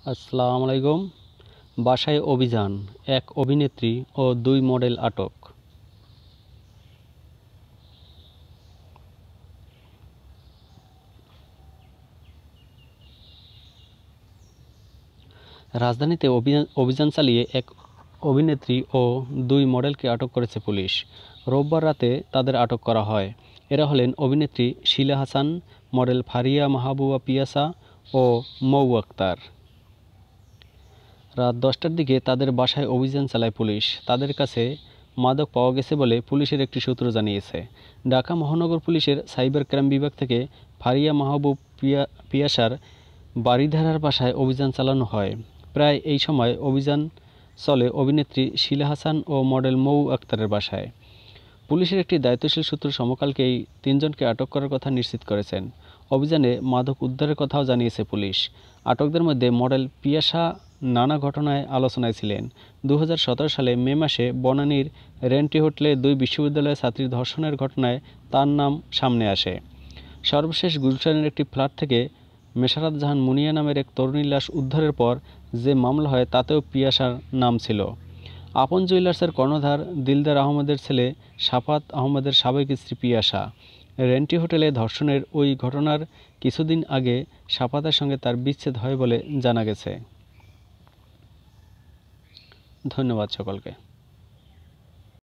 আসসালামু আলাইকুম। বাসায় অভিযান, এক অভিনেত্রী ও 2 মডেল আটক। রাজধানীতে অভিযান চালিয়ে এক অভিনেত্রী ও 2 মডেলকে আটক করেছে পুলিশ। রোববার রাতে তাদের আটক করা হয়। এরা হলেন অভিনেত্রী শিলা হাসান, মডেল ফারিয়া মাহবুবা পিয়াসা ও মৌ আক্তার। রাত 10টার দিকে তাদের বাসায় অভিযান চালায় পুলিশ। তাদের কাছে মাদক পাওয়া গেছে বলে পুলিশের একটি সূত্র জানিয়েছে। ঢাকা মহানগর পুলিশের সাইবার ক্রাইম বিভাগ থেকে ফারিয়া মাহবুব পিয়াসার বারিধারার বাসায় অভিযান চালানো হয়। প্রায় এই সময় অভিযান চলে অভিনেত্রী শিলা হাসান ও মডেল মৌ আক্তারের বাসায়। পুলিশের একটি দায়িত্বশীল সূত্র সমকালকে এই 3 জনকে আটক করার কথা নিশ্চিত করেছেন। অভিযানে মাদক উদ্ধারের কথাও জানিয়েছে পুলিশ। আটকদের মধ্যে মডেল পিয়াসা নানা ঘটনায় আলোচনায় ছিলেন। 2017 সালে মে মাসে বনানীর রেন্টি হোটেলে 2 বিশ্ববিদ্যালয়ের ছাত্রীর ধর্ষণের ঘটনায় তার নাম সামনে আসে। সর্বশেষ গুলশানের একটি ফ্ল্যাট থেকে মেসারাত জাহান মুনিয়া নামের এক তরুণীর লাশ উদ্ধারের পর যে মামলা হয় তাতেও পিয়াসার নাম ছিল। আপন জুয়েলার্সের কর্ণধার দিলদার আহমেদের ছেলে সাফাত আহমেদের সাবেক স্ত্রী পিয়াসা। রেন্টি হোটেলে ধর্ষণের ওই ঘটনার কিছুদিন আগে সাফাতের সঙ্গে তার বিচ্ছেদ হয় বলে জানা গেছে। ধন্যবাদ সকলকে।